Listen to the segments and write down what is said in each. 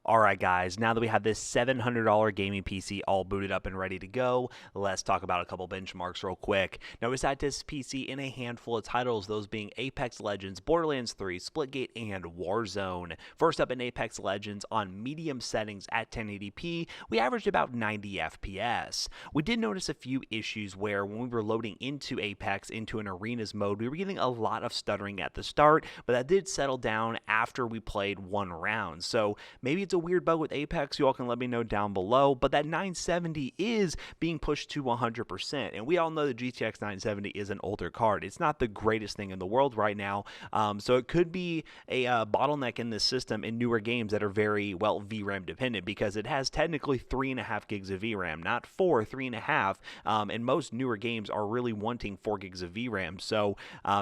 Alright guys, now that we have this $700 gaming PC all booted up and ready to go, let's talk about a couple benchmarks real quick. Now we sat this PC in a handful of titles, those being Apex Legends, Borderlands 3, Splitgate, and Warzone. First up in Apex Legends, on medium settings at 1080p, we averaged about 90 FPS. We did notice a few issues where when we were loading into Apex into an arenas mode, we were getting a lot of stuttering at the start, but that did settle down after we played one round. So maybe it's a weird bug with Apex, you all can let me know down below, but that 970 is being pushed to 100%, and we all know the GTX 970 is an older card. It's not the greatest thing in the world right now, so it could be a bottleneck in this system in newer games that are very, well, VRAM dependent, because it has technically 3.5 gigs of VRAM, not 4, 3.5, and most newer games are really wanting 4 gigs of VRAM, so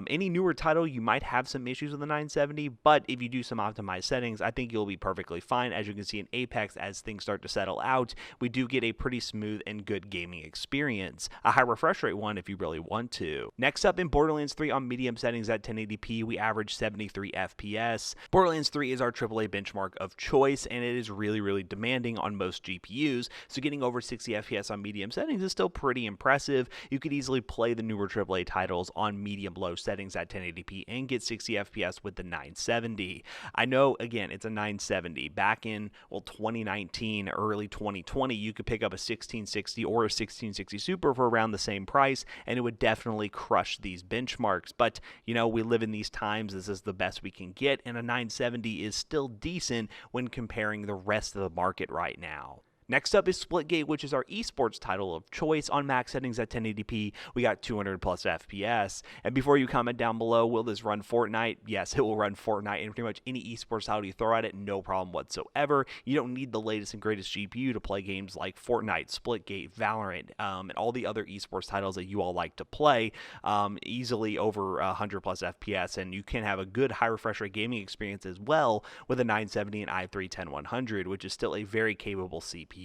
any newer title, you might have some issues with the 970, but if you do some optimized settings, I think you'll be perfectly fine. As you can see in Apex, as things start to settle out, we do get a pretty smooth and good gaming experience. A high refresh rate one if you really want to. Next up, in Borderlands 3 on medium settings at 1080p, we average 73 FPS. Borderlands 3 is our AAA benchmark of choice, and it is really demanding on most GPUs, so getting over 60 FPS on medium settings is still pretty impressive. You could easily play the newer AAA titles on medium-low settings at 1080p and get 60 FPS with the 970. I know, again, it's a 970. Back in, well, 2019, early 2020, you could pick up a 1660 or a 1660 Super for around the same price, and it would definitely crush these benchmarks. But, you know, we live in these times. This is the best we can get, and a 970 is still decent when comparing the rest of the market right now. Next up is Splitgate, which is our esports title of choice. On max settings at 1080p, we got 200 plus FPS. And before you comment down below, will this run Fortnite? Yes, it will run Fortnite, and pretty much any esports title you throw at it, no problem whatsoever. You don't need the latest and greatest GPU to play games like Fortnite, Splitgate, Valorant, and all the other esports titles that you all like to play, easily over 100 plus FPS, and you can have a good high refresh rate gaming experience as well with a 970 and i3-10100, which is still a very capable CPU.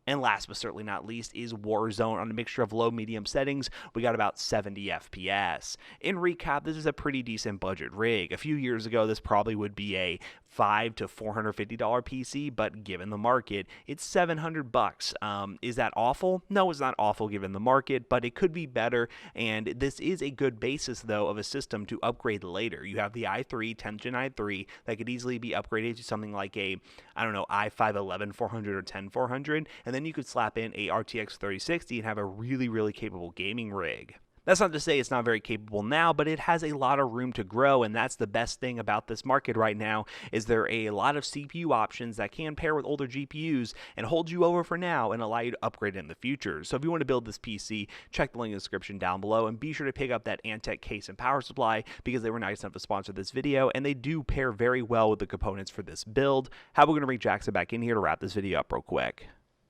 And last but certainly not least is Warzone. On a mixture of low-medium settings, we got about 70 FPS. In recap, this is a pretty decent budget rig. A few years ago, this probably would be a $500 to $450 PC, but given the market, it's $700. Is that awful? No, it's not awful given the market, but it could be better, and this is a good basis, though, of a system to upgrade later. You have the i3, 10th Gen i3, that could easily be upgraded to something like a, I don't know, i5-11400 or 10400, and then you could slap in a RTX 3060 and have a really capable gaming rig. That's not to say it's not very capable now, but it has a lot of room to grow, and that's the best thing about this market right now, is there are a lot of CPU options that can pair with older GPUs and hold you over for now and allow you to upgrade in the future. So if you want to build this PC, check the link in the description down below, and be sure to pick up that Antec case and power supply because they were nice enough to sponsor this video, and they do pair very well with the components for this build. How are we going to bring Jackson back in here to wrap this video up real quick?